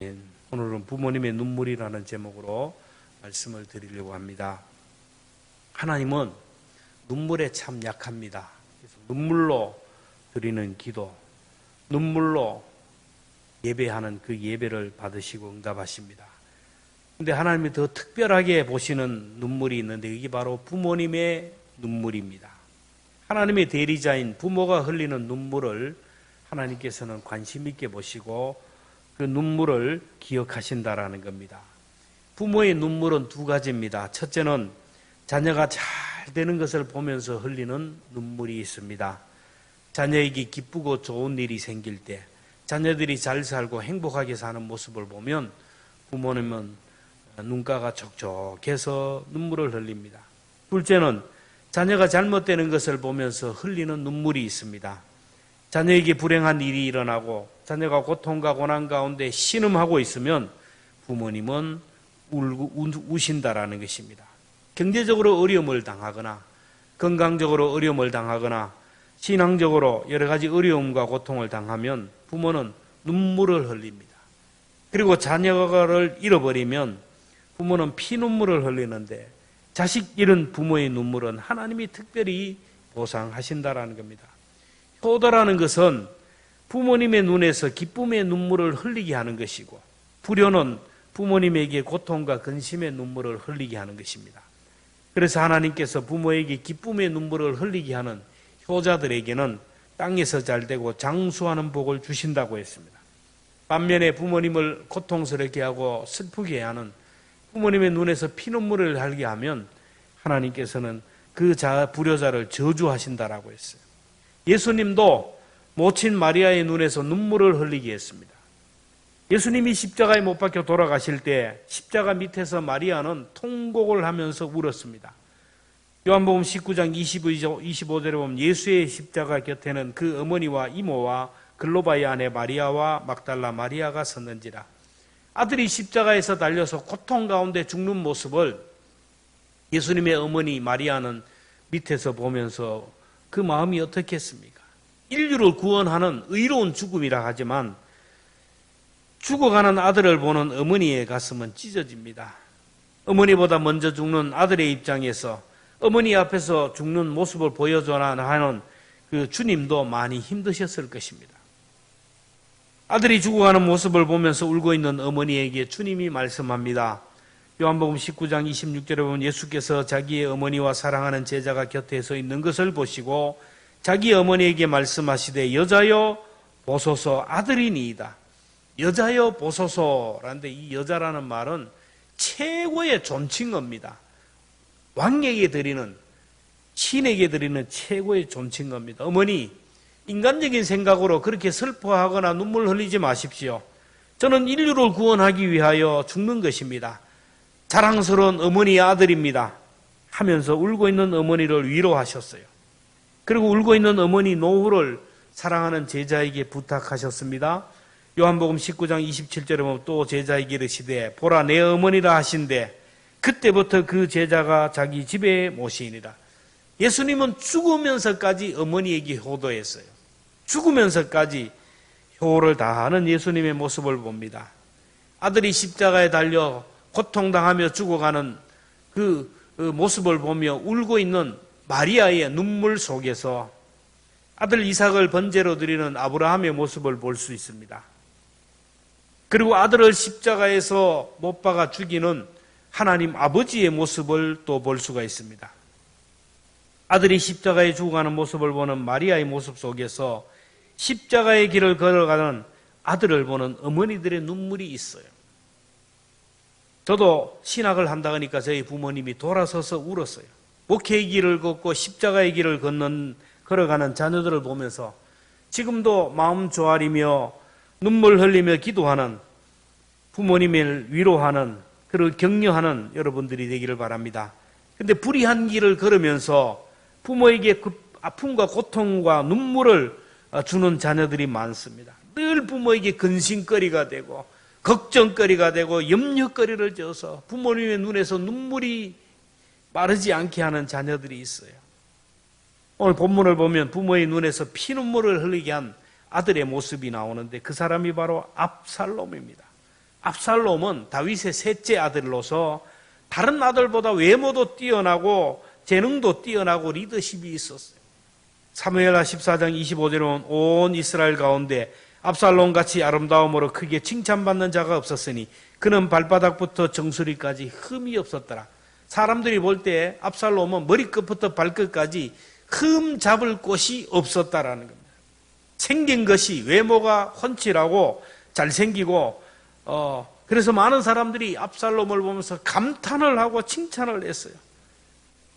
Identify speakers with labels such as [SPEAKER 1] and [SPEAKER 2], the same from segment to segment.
[SPEAKER 1] 오늘은 부모님의 눈물이라는 제목으로 말씀을 드리려고 합니다. 하나님은 눈물에 참 약합니다. 그래서 눈물로 드리는 기도, 눈물로 예배하는 그 예배를 받으시고 응답하십니다. 그런데 하나님이 더 특별하게 보시는 눈물이 있는데 이게 바로 부모님의 눈물입니다. 하나님의 대리자인 부모가 흘리는 눈물을 하나님께서는 관심 있게 보시고 그 눈물을 기억하신다라는 겁니다. 부모의 눈물은 두 가지입니다. 첫째는 자녀가 잘 되는 것을 보면서 흘리는 눈물이 있습니다. 자녀에게 기쁘고 좋은 일이 생길 때, 자녀들이 잘 살고 행복하게 사는 모습을 보면 부모님은 눈가가 촉촉해서 눈물을 흘립니다. 둘째는 자녀가 잘못되는 것을 보면서 흘리는 눈물이 있습니다. 자녀에게 불행한 일이 일어나고 자녀가 고통과 고난 가운데 신음하고 있으면 부모님은 우신다라는 것입니다. 경제적으로 어려움을 당하거나 건강적으로 어려움을 당하거나 신앙적으로 여러 가지 어려움과 고통을 당하면 부모는 눈물을 흘립니다. 그리고 자녀를 잃어버리면 부모는 피눈물을 흘리는데 자식 잃은 부모의 눈물은 하나님이 특별히 보상하신다라는 겁니다. 효도라는 것은 부모님의 눈에서 기쁨의 눈물을 흘리게 하는 것이고, 불효는 부모님에게 고통과 근심의 눈물을 흘리게 하는 것입니다. 그래서 하나님께서 부모에게 기쁨의 눈물을 흘리게 하는 효자들에게는 땅에서 잘되고 장수하는 복을 주신다고 했습니다. 반면에 부모님을 고통스럽게 하고 슬프게 하는 부모님의 눈에서 피눈물을 흘리게 하면 하나님께서는 그 불효자를 저주하신다라고 했어요. 예수님도 모친 마리아의 눈에서 눈물을 흘리게 했습니다. 예수님이 십자가에 못 박혀 돌아가실 때 십자가 밑에서 마리아는 통곡을 하면서 울었습니다. 요한복음 19장 25절에 보면 예수의 십자가 곁에는 그 어머니와 이모와 글로바의 아내 마리아와 막달라 마리아가 섰는지라. 아들이 십자가에서 달려서 고통 가운데 죽는 모습을 예수님의 어머니 마리아는 밑에서 보면서 그 마음이 어떻겠습니까? 인류를 구원하는 의로운 죽음이라 하지만 죽어가는 아들을 보는 어머니의 가슴은 찢어집니다. 어머니보다 먼저 죽는 아들의 입장에서 어머니 앞에서 죽는 모습을 보여줘야 하는 그 주님도 많이 힘드셨을 것입니다. 아들이 죽어가는 모습을 보면서 울고 있는 어머니에게 주님이 말씀합니다. 요한복음 19장 26절에 보면 예수께서 자기의 어머니와 사랑하는 제자가 곁에 서 있는 것을 보시고 자기 어머니에게 말씀하시되 여자여 보소서 아들이니이다. 여자여 보소서라는데 이 여자라는 말은 최고의 존칭어입니다. 왕에게 드리는, 신에게 드리는 최고의 존칭어입니다. 어머니, 인간적인 생각으로 그렇게 슬퍼하거나 눈물 흘리지 마십시오. 저는 인류를 구원하기 위하여 죽는 것입니다. 자랑스러운 어머니의 아들입니다. 하면서 울고 있는 어머니를 위로하셨어요. 그리고 울고 있는 어머니 노후를 사랑하는 제자에게 부탁하셨습니다. 요한복음 19장 27절에 보면 또 제자에게 이르시되 보라 내 어머니라 하신대 그때부터 그 제자가 자기 집에 모시니라. 예수님은 죽으면서까지 어머니에게 효도했어요. 죽으면서까지 효를 다하는 예수님의 모습을 봅니다. 아들이 십자가에 달려 고통당하며 죽어가는 그 모습을 보며 울고 있는 마리아의 눈물 속에서 아들 이삭을 번제로 드리는 아브라함의 모습을 볼 수 있습니다. 그리고 아들을 십자가에서 못 박아 죽이는 하나님 아버지의 모습을 또 볼 수가 있습니다. 아들이 십자가에 죽어가는 모습을 보는 마리아의 모습 속에서 십자가의 길을 걸어가는 아들을 보는 어머니들의 눈물이 있어요. 저도 신학을 한다 하니까 저희 부모님이 돌아서서 울었어요. 목회의 길을 걷고 십자가의 길을 걸어가는 자녀들을 보면서 지금도 마음 조아리며 눈물 흘리며 기도하는 부모님을 위로하는 그리고 격려하는 여러분들이 되기를 바랍니다. 그런데 불의한 길을 걸으면서 부모에게 그 아픔과 고통과 눈물을 주는 자녀들이 많습니다. 늘 부모에게 근심거리가 되고 걱정거리가 되고 염려거리를 지어서 부모님의 눈에서 눈물이 마르지 않게 하는 자녀들이 있어요. 오늘 본문을 보면 부모의 눈에서 피눈물을 흘리게 한 아들의 모습이 나오는데 그 사람이 바로 압살롬입니다. 압살롬은 다윗의 셋째 아들로서 다른 아들보다 외모도 뛰어나고 재능도 뛰어나고 리더십이 있었어요. 사무엘하 14장 25절에 보면 온 이스라엘 가운데 압살롬같이 아름다움으로 크게 칭찬받는 자가 없었으니 그는 발바닥부터 정수리까지 흠이 없었더라. 사람들이 볼 때 압살롬은 머리끝부터 발끝까지 흠 잡을 곳이 없었다라는 겁니다. 생긴 것이 외모가 훤칠하고 잘생기고 그래서 많은 사람들이 압살롬을 보면서 감탄을 하고 칭찬을 했어요.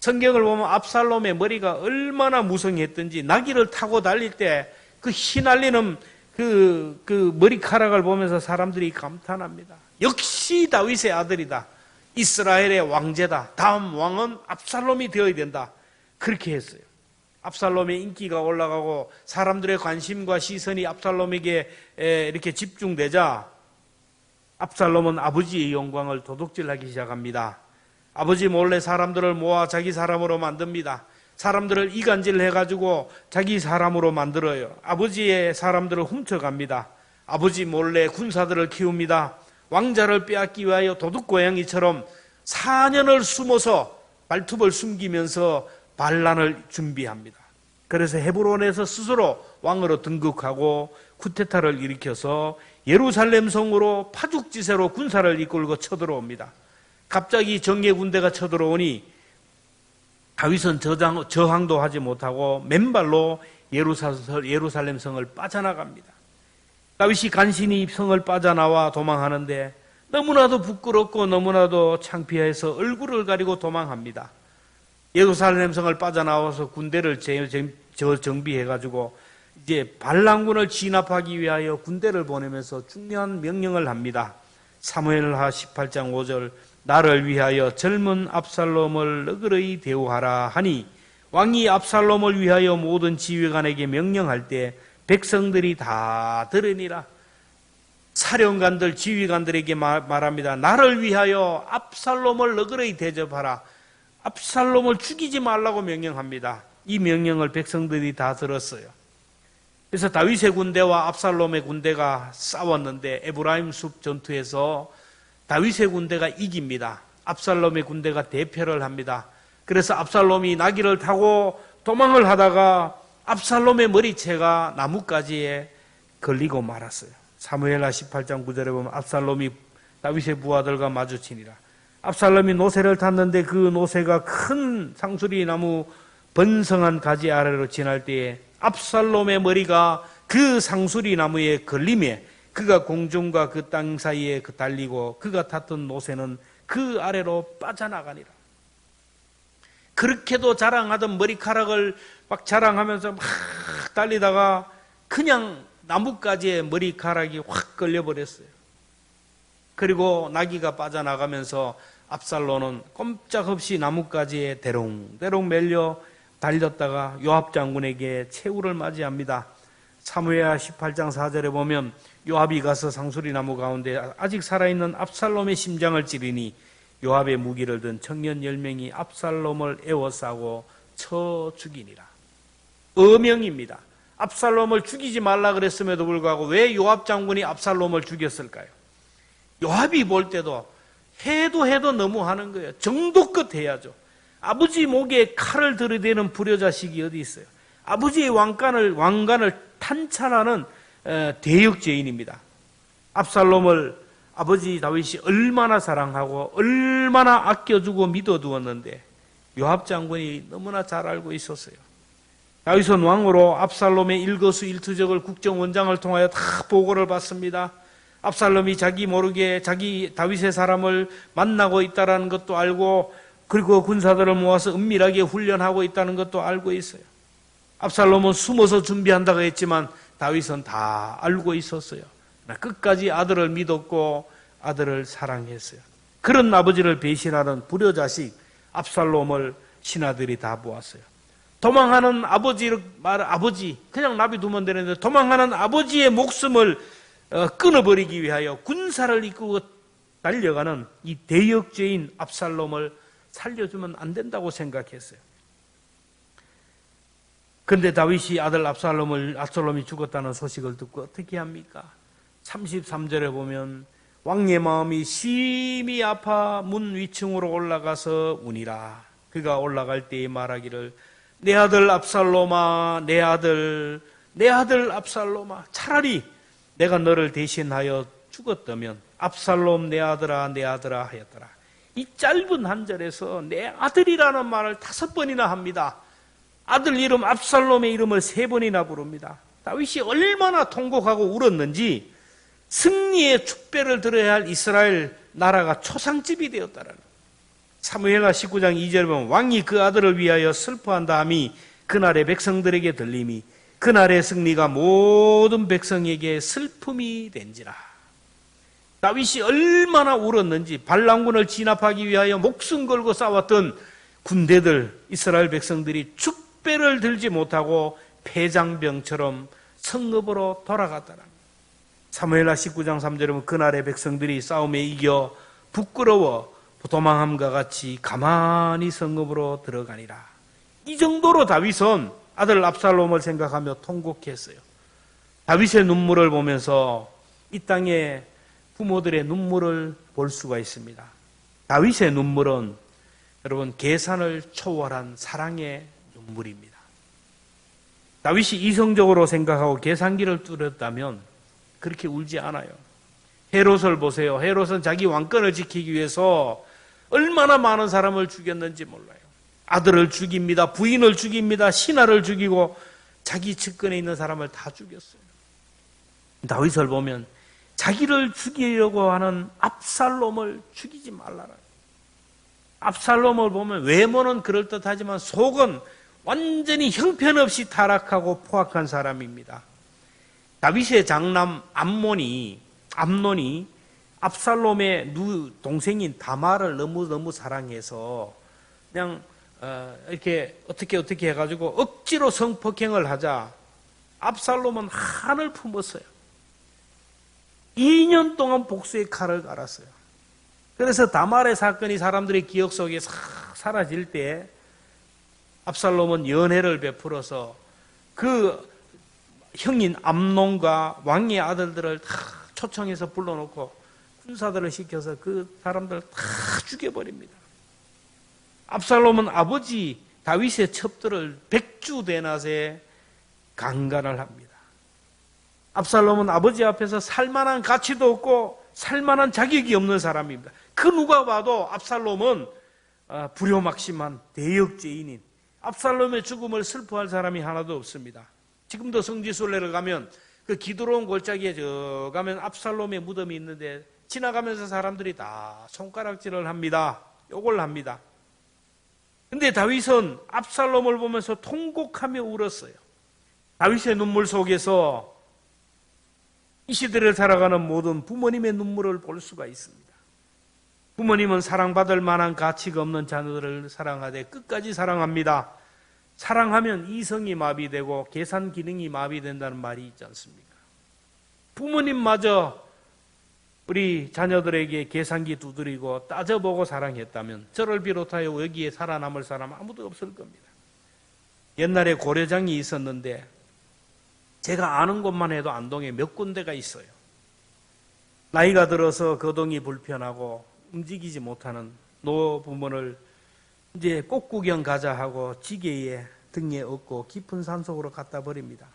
[SPEAKER 1] 성경을 보면 압살롬의 머리가 얼마나 무성했던지 나귀를 타고 달릴 때 그 휘날리는 그 머리카락을 보면서 사람들이 감탄합니다. 역시 다윗의 아들이다. 이스라엘의 왕제다. 다음 왕은 압살롬이 되어야 된다. 그렇게 했어요. 압살롬의 인기가 올라가고 사람들의 관심과 시선이 압살롬에게 이렇게 집중되자 압살롬은 아버지의 영광을 도둑질하기 시작합니다. 아버지 몰래 사람들을 모아 자기 사람으로 만듭니다. 사람들을 이간질해가지고 자기 사람으로 만들어요. 아버지의 사람들을 훔쳐갑니다. 아버지 몰래 군사들을 키웁니다. 왕자를 빼앗기 위하여 도둑고양이처럼 4년을 숨어서 발톱을 숨기면서 반란을 준비합니다. 그래서 헤브론에서 스스로 왕으로 등극하고 쿠데타를 일으켜서 예루살렘 성으로 파죽지세로 군사를 이끌고 쳐들어옵니다. 갑자기 정예 군대가 쳐들어오니 다윗은 저항도 하지 못하고 맨발로 예루살렘 성을 빠져나갑니다. 다윗이 간신히 성을 빠져나와 도망하는데 너무나도 부끄럽고 너무나도 창피해서 얼굴을 가리고 도망합니다. 예루살렘 성을 빠져나와서 군대를 정비해가지고 이제 반란군을 진압하기 위하여 군대를 보내면서 중요한 명령을 합니다. 사무엘하 18장 5절 나를 위하여 젊은 압살롬을 너그러이 대우하라 하니 왕이 압살롬을 위하여 모든 지휘관에게 명령할 때 백성들이 다 들으니라. 사령관들 지휘관들에게 말합니다. 나를 위하여 압살롬을 너그러이 대접하라. 압살롬을 죽이지 말라고 명령합니다. 이 명령을 백성들이 다 들었어요. 그래서 다윗의 군대와 압살롬의 군대가 싸웠는데 에브라임 숲 전투에서 다윗의 군대가 이깁니다. 압살롬의 군대가 대패를 합니다. 그래서 압살롬이 나귀를 타고 도망을 하다가 압살롬의 머리채가 나뭇가지에 걸리고 말았어요. 사무엘하 18장 9절에 보면 압살롬이 다윗의 부하들과 마주치니라. 압살롬이 노새를 탔는데 그 노새가 큰 상수리 나무 번성한 가지 아래로 지날 때에 압살롬의 머리가 그 상수리 나무에 걸림에 그가 공중과 그 땅 사이에 달리고 그가 탔던 노새는 그 아래로 빠져나가니라. 그렇게도 자랑하던 머리카락을 막 자랑하면서 막 달리다가 그냥 나뭇가지에 머리카락이 확 걸려버렸어요. 그리고 나귀가 빠져나가면서 압살롬은 꼼짝없이 나뭇가지에 대롱대롱 밀려 달렸다가 요압 장군에게 최후를 맞이합니다. 사무엘하 18장 4절에 보면 요압이 가서 상수리 나무 가운데 아직 살아있는 압살롬의 심장을 찌르니 요압의 무기를 든 청년 10명이 압살롬을 에워싸고 쳐 죽이니라. 어명입니다. 압살롬을 죽이지 말라 그랬음에도 불구하고 왜 요압 장군이 압살롬을 죽였을까요? 요압이 볼 때도 해도 너무하는 거예요. 정도껏 해야죠. 아버지 목에 칼을 들이대는 불효자식이 어디 있어요? 아버지의 왕관을 탄찬하는 대역죄인입니다. 압살롬을 아버지 다윗이 얼마나 사랑하고 얼마나 아껴주고 믿어두었는데 요압 장군이 너무나 잘 알고 있었어요. 다윗은 왕으로 압살롬의 일거수일투족을 국정원장을 통하여 다 보고를 받습니다. 압살롬이 자기 모르게 자기 다윗의 사람을 만나고 있다는 것도 알고 그리고 군사들을 모아서 은밀하게 훈련하고 있다는 것도 알고 있어요. 압살롬은 숨어서 준비한다고 했지만 다윗은 다 알고 있었어요. 끝까지 아들을 믿었고 아들을 사랑했어요. 그런 아버지를 배신하는 불효자식 압살롬을 신하들이 다 보았어요. 도망하는 아버지 그냥 놔두면 되는데 도망하는 아버지의 목숨을 끊어버리기 위하여 군사를 이끌고 달려가는 이 대역죄인 압살롬을 살려주면 안 된다고 생각했어요. 그런데 다윗이 아들 압살롬이 죽었다는 소식을 듣고 어떻게 합니까? 33절에 보면 왕의 마음이 심히 아파 문 위층으로 올라가서 우니라. 그가 올라갈 때에 말하기를 내 아들 압살롬아, 내 아들 압살롬아, 차라리 내가 너를 대신하여 죽었다면 압살롬 내 아들아 하였더라. 이 짧은 한 절에서 내 아들이라는 말을 5번이나 합니다. 아들 이름 압살롬의 이름을 3번이나 부릅니다. 다윗이 얼마나 통곡하고 울었는지 승리의 축배를 들어야 할 이스라엘 나라가 초상집이 되었다라는. 사무엘하 19장 2절 보면 왕이 그 아들을 위하여 슬퍼한 다음이 그날의 백성들에게 들림이 그날의 승리가 모든 백성에게 슬픔이 된지라. 다윗이 얼마나 울었는지 반란군을 진압하기 위하여 목숨 걸고 싸웠던 군대들 이스라엘 백성들이 축배를 들지 못하고 패장병처럼 성읍으로 돌아갔다는. 사무엘하 19장 3절에 보면 그날의 백성들이 싸움에 이겨 부끄러워 도망함과 같이 가만히 성읍으로 들어가니라. 이 정도로 다윗은 아들 압살롬을 생각하며 통곡했어요. 다윗의 눈물을 보면서 이 땅의 부모들의 눈물을 볼 수가 있습니다. 다윗의 눈물은 여러분 계산을 초월한 사랑의 눈물입니다. 다윗이 이성적으로 생각하고 계산기를 뚫었다면 그렇게 울지 않아요. 헤롯을 보세요. 헤롯은 자기 왕권을 지키기 위해서 얼마나 많은 사람을 죽였는지 몰라요. 아들을 죽입니다. 부인을 죽입니다. 신하를 죽이고 자기 측근에 있는 사람을 다 죽였어요. 다윗을 보면 자기를 죽이려고 하는 압살롬을 죽이지 말라라. 압살롬을 보면 외모는 그럴듯하지만 속은 완전히 형편없이 타락하고 포악한 사람입니다. 다윗의 장남 암논이 압살롬의 동생인 다말을 너무 사랑해서 그냥 이렇게 어떻게 해가지고 억지로 성폭행을 하자 압살롬은 한을 품었어요. 2년 동안 복수의 칼을 갈았어요. 그래서 다말의 사건이 사람들의 기억 속에 싹 사라질 때 압살롬은 연회를 베풀어서 그 형인 암논과 왕의 아들들을 다 초청해서 불러놓고 군사들을 시켜서 그 사람들을 다 죽여버립니다. 압살롬은 아버지 다윗의 첩들을 백주대낮에 강간을 합니다. 압살롬은 아버지 앞에서 살만한 가치도 없고 살만한 자격이 없는 사람입니다. 그 누가 봐도 압살롬은 불효막심한 대역죄인인, 압살롬의 죽음을 슬퍼할 사람이 하나도 없습니다. 지금도 성지순례를 가면 그 기드론 골짜기에 저 가면 압살롬의 무덤이 있는데 지나가면서 사람들이 다 손가락질을 합니다. 욕을 합니다. 근데 다윗은 압살롬을 보면서 통곡하며 울었어요. 다윗의 눈물 속에서 이 시대를 살아가는 모든 부모님의 눈물을 볼 수가 있습니다. 부모님은 사랑받을 만한 가치가 없는 자녀들을 사랑하되 끝까지 사랑합니다. 사랑하면 이성이 마비되고 계산 기능이 마비된다는 말이 있지 않습니까? 부모님마저 우리 자녀들에게 계산기 두드리고 따져보고 사랑했다면 저를 비롯하여 여기에 살아남을 사람 아무도 없을 겁니다. 옛날에 고려장이 있었는데 제가 아는 곳만 해도 안동에 몇 군데가 있어요. 나이가 들어서 거동이 불편하고 움직이지 못하는 노부모를 이제 꽃구경 가자 하고 지게에 등에 업고 깊은 산속으로 갖다 버립니다.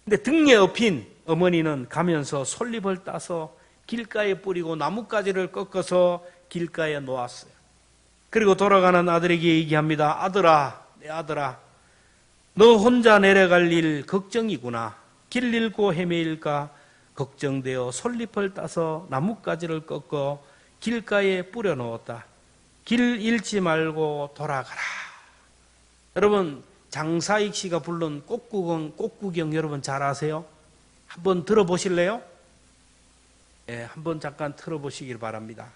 [SPEAKER 1] 근데 등에 업힌 어머니는 가면서 솔잎을 따서 길가에 뿌리고 나뭇가지를 꺾어서 길가에 놓았어요. 그리고 돌아가는 아들에게 얘기합니다. 아들아, 내 아들아, 너 혼자 내려갈 일 걱정이구나. 길 잃고 헤매일까 걱정되어 솔잎을 따서 나뭇가지를 꺾어 길가에 뿌려 놓았다. 길 잃지 말고 돌아가라. 여러분, 장사익 씨가 부른 꽃구경 여러분 잘 아세요? 한번 들어보실래요? 네, 한번 잠깐 틀어보시길 바랍니다.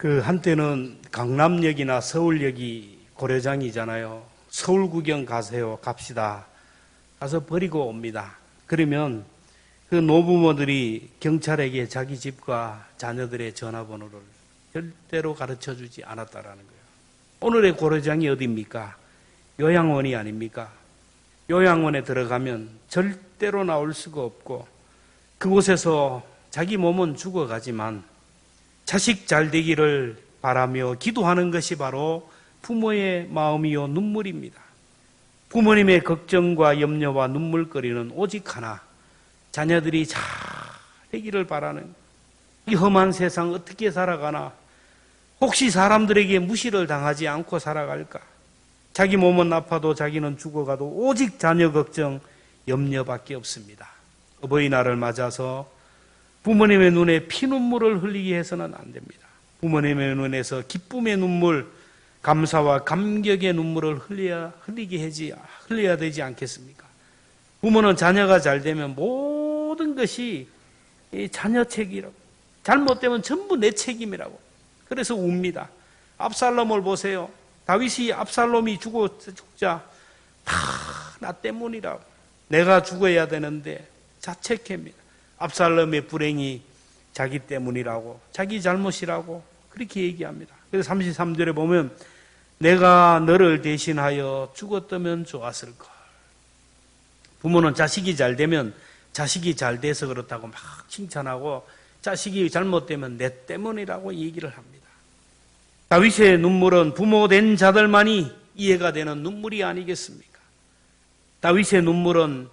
[SPEAKER 1] 한때는 강남역이나 서울역이 고려장이잖아요. 서울 구경 가세요. 갑시다. 가서 버리고 옵니다. 그러면 그 노부모들이 경찰에게 자기 집과 자녀들의 전화번호를 절대로 가르쳐 주지 않았다라는 거예요. 오늘의 고려장이 어디입니까? 요양원이 아닙니까? 요양원에 들어가면 절대로 나올 수가 없고 그곳에서 자기 몸은 죽어가지만 자식 잘 되기를 바라며 기도하는 것이 바로 부모의 마음이요 눈물입니다. 부모님의 걱정과 염려와 눈물거리는 오직 하나, 자녀들이 잘 되기를 바라는 이 험한 세상 어떻게 살아가나, 혹시 사람들에게 무시를 당하지 않고 살아갈까, 자기 몸은 아파도 자기는 죽어가도 오직 자녀 걱정, 염려밖에 없습니다. 어버이날을 맞아서 부모님의 눈에 피눈물을 흘리게 해서는 안 됩니다. 부모님의 눈에서 기쁨의 눈물, 감사와 감격의 눈물을 흘려야 되지 않겠습니까? 부모는 자녀가 잘 되면 모든 것이 자녀 책이라고, 잘못되면 전부 내 책임이라고, 그래서 웁니다. 압살롬을 보세요. 다윗이 압살롬이 죽자 다 나 때문이라고, 내가 죽어야 되는데 자책합니다. 압살롬의 불행이 자기 때문이라고, 자기 잘못이라고 그렇게 얘기합니다. 그래서 33절에 보면 내가 너를 대신하여 죽었다면 좋았을걸. 부모는 자식이 잘 되면 자식이 잘 돼서 그렇다고 막 칭찬하고, 자식이 잘못되면 내 때문이라고 얘기를 합니다. 다윗의 눈물은 부모된 자들만이 이해가 되는 눈물이 아니겠습니까? 다윗의 눈물은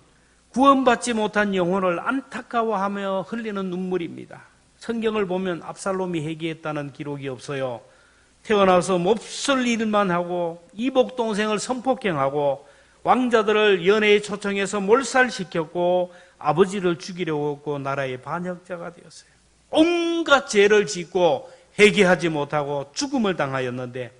[SPEAKER 1] 구원받지 못한 영혼을 안타까워하며 흘리는 눈물입니다. 성경을 보면 압살롬이 회개했다는 기록이 없어요. 태어나서 몹쓸 일만 하고 이복 동생을 성폭행하고 왕자들을 연애에 초청해서 몰살시켰고 아버지를 죽이려고 했고 나라의 반역자가 되었어요. 온갖 죄를 짓고 회개하지 못하고 죽음을 당하였는데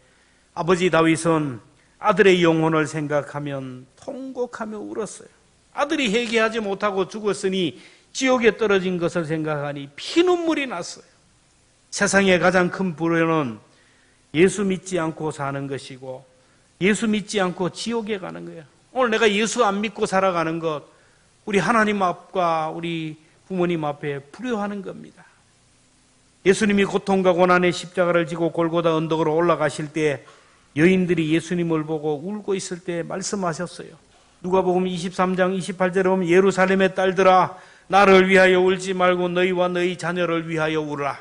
[SPEAKER 1] 아버지 다윗은 아들의 영혼을 생각하면 통곡하며 울었어요. 아들이 회개하지 못하고 죽었으니 지옥에 떨어진 것을 생각하니 피눈물이 났어요. 세상의 가장 큰 불효는 예수 믿지 않고 사는 것이고 예수 믿지 않고 지옥에 가는 거예요. 오늘 내가 예수 안 믿고 살아가는 것, 우리 하나님 앞과 우리 부모님 앞에 불효하는 겁니다. 예수님이 고통과 고난의 십자가를 지고 골고다 언덕으로 올라가실 때 여인들이 예수님을 보고 울고 있을 때 말씀하셨어요. 누가복음 23장 28절에 보면 예루살렘의 딸들아 나를 위하여 울지 말고 너희와 너희 자녀를 위하여 울으라.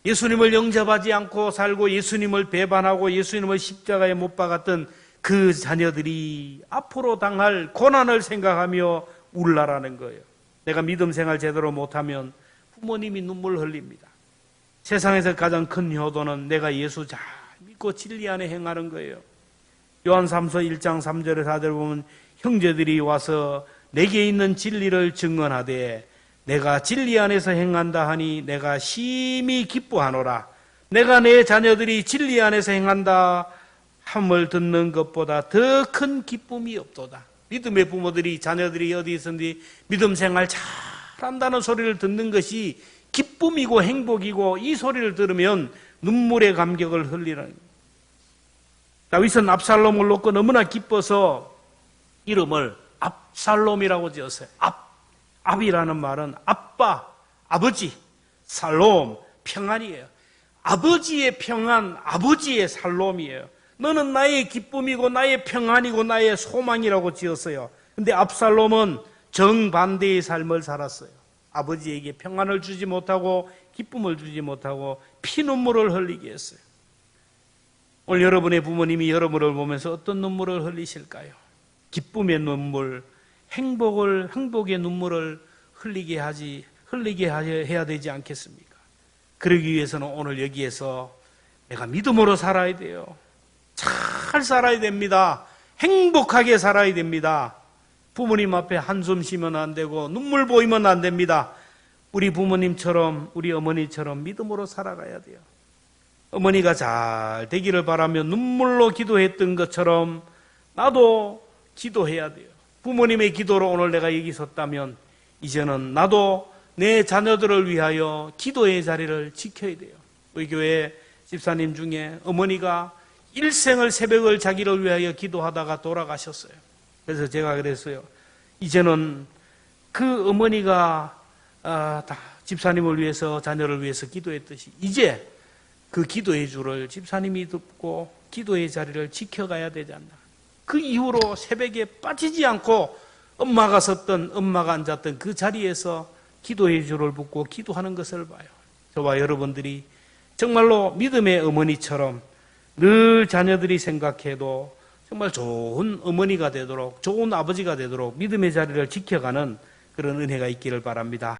[SPEAKER 1] 예수님을 영접하지 않고 살고 예수님을 배반하고 예수님을 십자가에 못 박았던 그 자녀들이 앞으로 당할 고난을 생각하며 울라라는 거예요. 내가 믿음 생활 제대로 못하면 부모님이 눈물 흘립니다. 세상에서 가장 큰 효도는 내가 예수 잘 믿고 진리 안에 행하는 거예요. 요한 3서 1장 3절에 4절에 보면 형제들이 와서 내게 있는 진리를 증언하되 내가 진리 안에서 행한다 하니 내가 심히 기뻐하노라. 내가 내 자녀들이 진리 안에서 행한다 함을 듣는 것보다 더 큰 기쁨이 없도다. 믿음의 부모들이 자녀들이 어디 있었는지 믿음 생활 잘한다는 소리를 듣는 것이 기쁨이고 행복이고, 이 소리를 들으면 눈물의 감격을 흘리는. 다윗은 압살롬을 놓고 너무나 기뻐서 이름을 압살롬이라고 지었어요. 압이라는 말은 아빠, 아버지, 살롬, 평안이에요. 아버지의 평안, 아버지의 살롬이에요. 너는 나의 기쁨이고 나의 평안이고 나의 소망이라고 지었어요. 근데 압살롬은 정반대의 삶을 살았어요. 아버지에게 평안을 주지 못하고 기쁨을 주지 못하고 피눈물을 흘리게 했어요. 오늘 여러분의 부모님이 여러분을 보면서 어떤 눈물을 흘리실까요? 기쁨의 눈물, 행복의 눈물을 흘리게 해야 되지 않겠습니까? 그러기 위해서는 오늘 여기에서 내가 믿음으로 살아야 돼요. 잘 살아야 됩니다. 행복하게 살아야 됩니다. 부모님 앞에 한숨 쉬면 안 되고 눈물 보이면 안 됩니다. 우리 부모님처럼, 우리 어머니처럼 믿음으로 살아가야 돼요. 어머니가 잘 되기를 바라며 눈물로 기도했던 것처럼 나도 기도해야 돼요. 부모님의 기도로 오늘 내가 여기 섰다면 이제는 나도 내 자녀들을 위하여 기도의 자리를 지켜야 돼요. 우리 교회 집사님 중에 어머니가 일생을 새벽을 자기를 위하여 기도하다가 돌아가셨어요. 그래서 제가 그랬어요. 이제는 그 어머니가 다 집사님을 위해서 자녀를 위해서 기도했듯이 이제 그 기도의 줄을 집사님이 듣고 기도의 자리를 지켜가야 되지 않나. 그 이후로 새벽에 빠지지 않고 엄마가 섰던 엄마가 앉았던 그 자리에서 기도의 줄을 붙고 기도하는 것을 봐요. 저와 여러분들이 정말로 믿음의 어머니처럼 늘 자녀들이 생각해도 정말 좋은 어머니가 되도록 좋은 아버지가 되도록 믿음의 자리를 지켜가는 그런 은혜가 있기를 바랍니다.